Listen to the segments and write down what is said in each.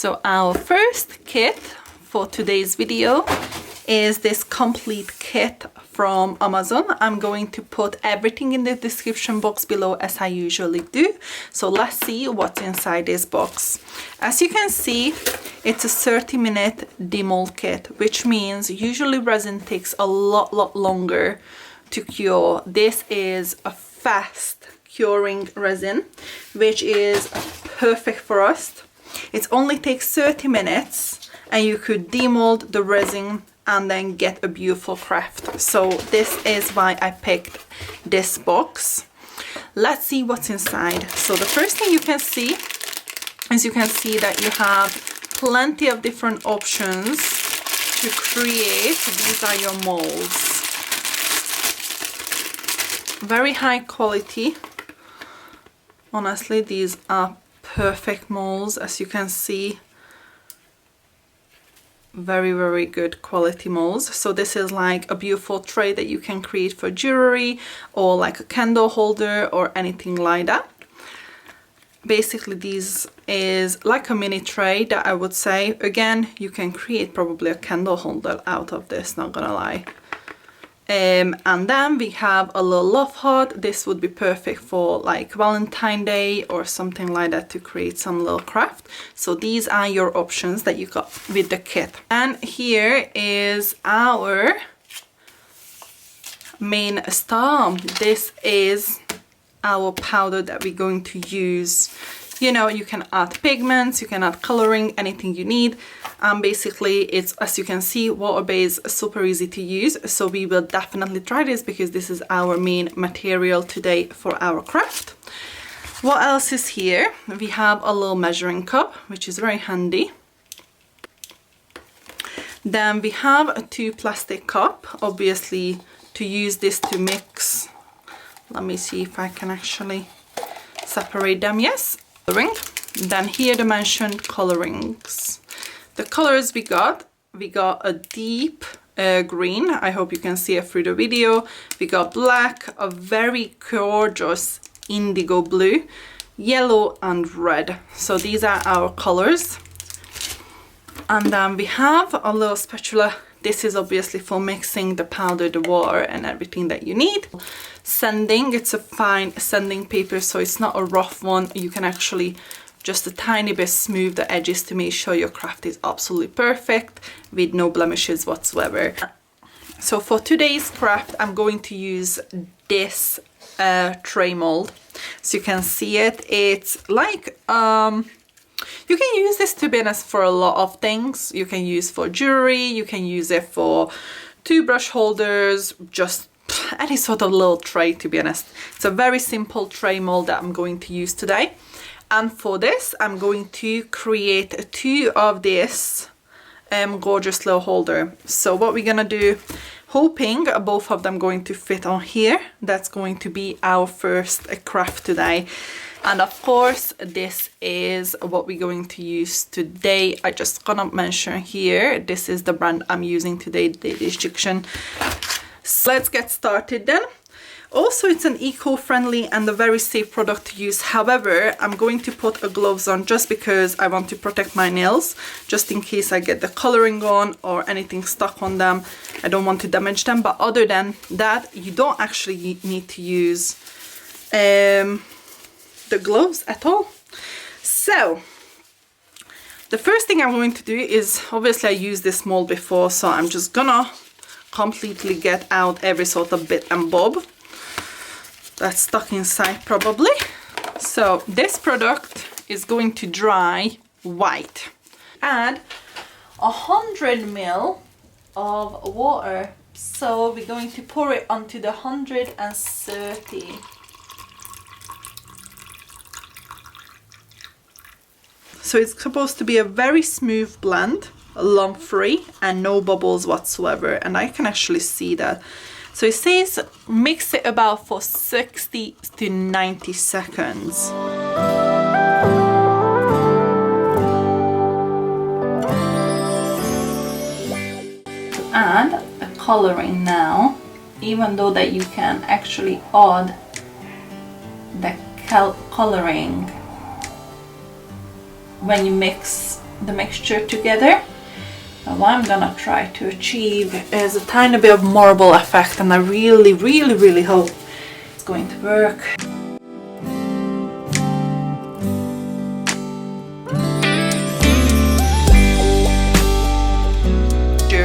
So our first kit for today's video is this complete kit from Amazon. I'm going to put everything in the description box below as I usually do. So let's see what's inside this box. As you can see, it's a 30-minute demold kit, which means usually resin takes a lot longer to cure. This is a fast curing resin, which is perfect for us. It only takes 30 minutes and you could demold the resin and then get a beautiful craft. So this is why I picked this box. Let's see what's inside. So the first thing you can see is you can see that you have plenty of different options to create. These are your molds. Very high quality. Honestly, these are perfect molds, as you can see. Very good quality molds. So this is like a beautiful tray that you can create for jewelry or like a candle holder or anything like that. Basically, this is like a mini tray that I would say. Again, you can create probably a candle holder out of this, not gonna lie. And then we have a little love heart. This would be perfect for like Valentine's Day or something like that, to create some little craft. So these are your options that you got with the kit. And here is our main star. This is our powder that we're going to use. You know, you can add pigments, you can add coloring, anything you need. Basically, it's, as you can see, water-based, super easy to use. So we will definitely try this because this is our main material today for our craft. What else is here? We have a little measuring cup, which is very handy. Then we have 2 plastic cups, obviously, to use this to mix. Let me see if I can actually separate them. Yes. Then here the mentioned colorings. The colors we got a deep green. I hope you can see it through the video. We got black, a very gorgeous indigo blue, yellow and red. So these are our colors. And then we have a little spatula. This is obviously for mixing the powder, the water and everything that you need. Sanding, it's a fine sanding paper, so it's not a rough one. You can actually just a tiny bit smooth the edges to make sure your craft is absolutely perfect with no blemishes whatsoever. So for today's craft, I'm going to use this tray mold. So you can see it. It's like you can use this, to be honest, for a lot of things. You can use for jewelry, you can use it for toothbrush holders, just any sort of little tray, to be honest. It's a very simple tray mold that I'm going to use today. And for this, I'm going to create 2 of this gorgeous little holder. So what we're gonna do, hoping both of them going to fit on here. That's going to be our first craft today. And of course, this is what we're going to use today. I just gonna mention here, this is the brand I'm using today, JDiction. So let's get started then. Also, it's an eco-friendly and a very safe product to use. However, I'm going to put a gloves on just because I want to protect my nails, just in case I get the coloring on or anything stuck on them. I don't want to damage them, but other than that, you don't actually need to use the gloves at all. So the first thing I'm going to do is, obviously I used this mold before, so I'm just gonna completely get out every sort of bit and bob that's stuck inside probably. So this product is going to dry white. Add 100 ml of water. So we're going to pour it onto the 130. So it's supposed to be a very smooth blend, lump free and no bubbles whatsoever, and I can actually see that. So it says mix it about for 60 to 90 seconds. To add a coloring now, even though that you can actually add the coloring when you mix the mixture together. And what I'm gonna try to achieve is a tiny bit of marble effect, and I really, really, really hope it's going to work.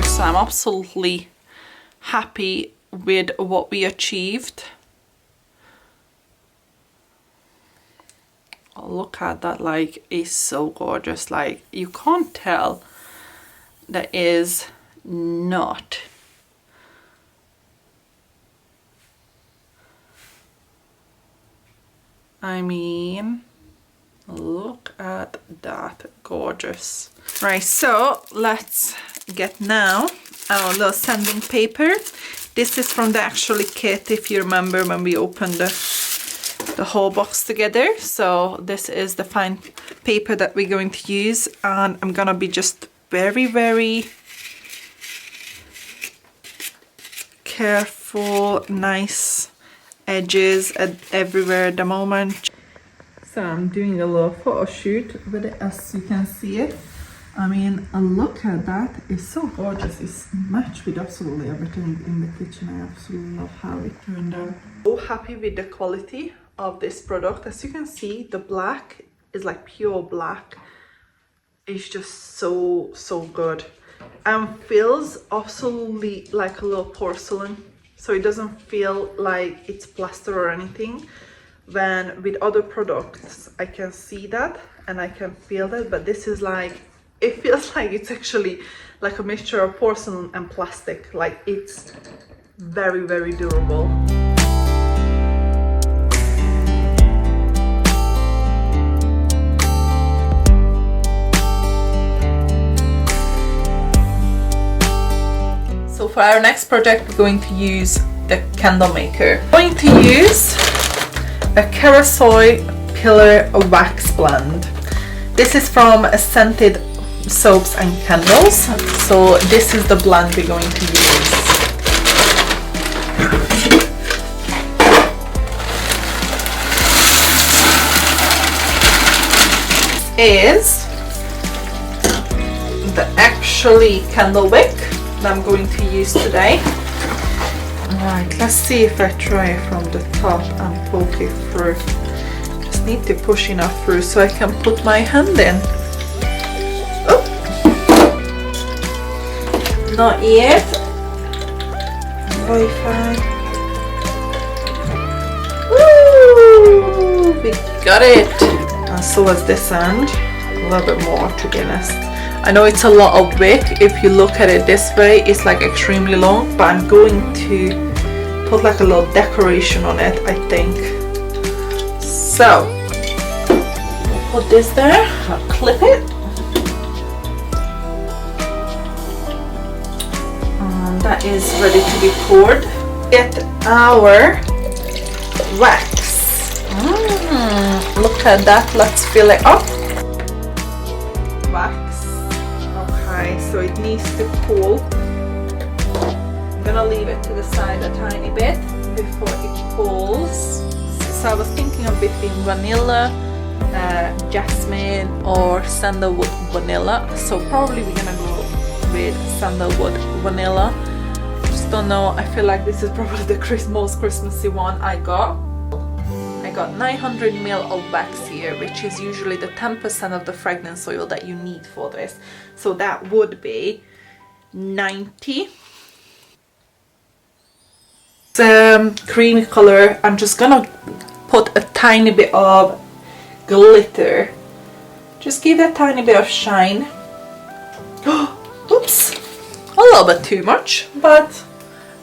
So I'm absolutely happy with what we achieved. Oh, look at that, like, it's so gorgeous. Like, you can't tell that is not. I mean, look at that, gorgeous. Right, so let's get now our little sanding paper. This is from the actually kit, if you remember when we opened the whole box together. So this is the fine paper that we're going to use, and I'm gonna be just very, very careful, nice edges everywhere at the moment. So I'm doing a little photo shoot with it, as you can see it. I mean, look at that, it's so gorgeous. It's matched with absolutely everything in the kitchen. I absolutely love how it turned out. So happy with the quality of this product. As you can see, the black is like pure black. It's just so, so good. And feels absolutely like a little porcelain. So it doesn't feel like it's plaster or anything. When with other products, I can see that and I can feel that, but this is like, it feels like it's actually like a mixture of porcelain and plastic. Like, it's very, very durable. So for our next project, we're going to use the candle maker. I'm going to use a Soy Pillar wax blend. This is from Scented Soaps and Candles. So this is the blend we're going to use. This is the actually candle wick that I'm going to use today. Alright, let's see if I try it from the top and poke it through. Just need to push enough through so I can put my hand in. Oh! Not yet. Wi-Fi. Woo! We got it! And so was this end. A little bit more, to be honest. I know it's a lot of wick. If you look at it this way, it's like extremely long, but I'm going to put like a little decoration on it, I think. So we'll put this there, I'll clip it, and that is ready to be poured. Get our wax. Look at that, let's fill it up. Wax. Okay, so it needs to cool. I'm gonna leave it to the side a tiny bit before it cools. So I was thinking of between vanilla, jasmine or sandalwood vanilla. So probably we're gonna go with sandalwood vanilla. Just don't know, I feel like this is probably the most Christmassy one I got. I got 900 ml of wax here, which is usually the 10% of the fragrance oil that you need for this. So that would be 90. Creamy color. I'm just gonna put a tiny bit of glitter. Just give that tiny bit of shine. Oops, a little bit too much, but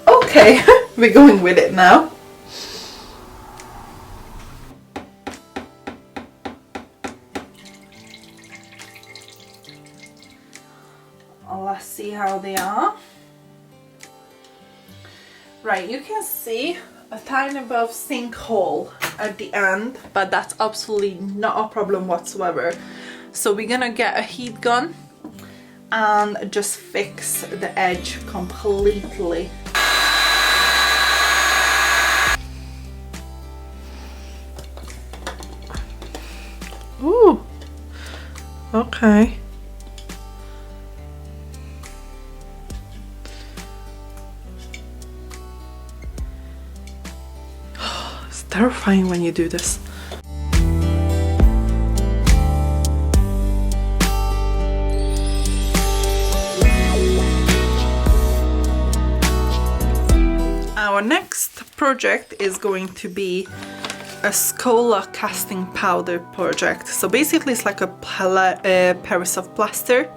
okay. We're going with it now. Let's see how they are. Right, you can see a tiny bit of sinkhole at the end, but that's absolutely not a problem whatsoever. So we're gonna get a heat gun and just fix the edge completely. Ooh, okay. terrifying when you do this. Our next project is going to be a Scola casting powder project. So basically it's like a Paris of plaster.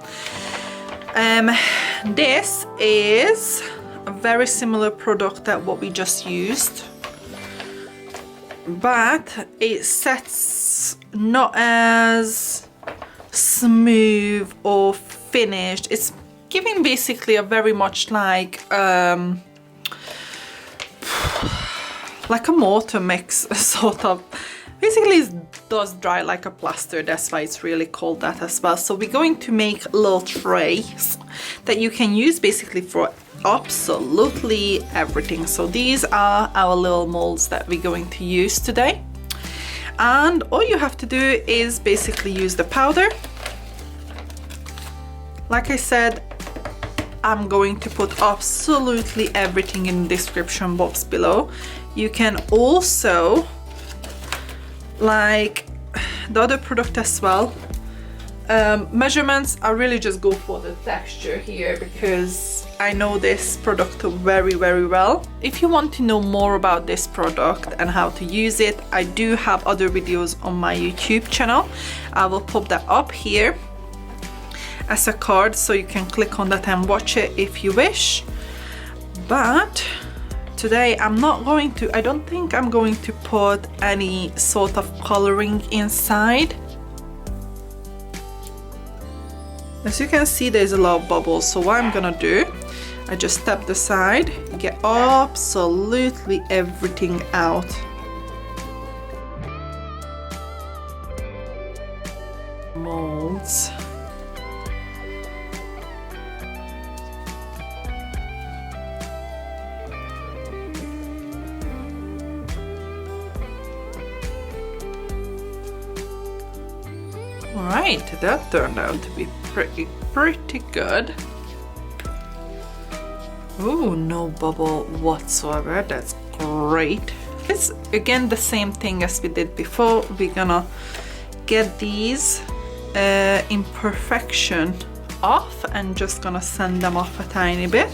This is a very similar product that what we just used, but it sets not as smooth or finished. It's giving basically a very much like a mortar mix, sort of. Basically it does dry like a plaster, that's why it's really called that as well. So we're going to make little trays that you can use basically for absolutely everything. So these are our little molds that we're going to use today, and all you have to do is basically use the powder. Like I said, I'm going to put absolutely everything in the description box below. You can also, like the other product as well, measurements, I really just go for the texture here because I know this product very well. If you want to know more about this product and how to use it, I do have other videos on my YouTube channel. I will pop that up here as a card so you can click on that and watch it if you wish. But today I don't think I'm going to put any sort of coloring inside. As you can see, there's a lot of bubbles, so what I'm gonna do, I just tap the side, get absolutely everything out. Molds. Alright, that turned out to be pretty good. Ooh, no bubble whatsoever, that's great. It's again the same thing as we did before. We're gonna get these imperfection off and just gonna sand them off a tiny bit.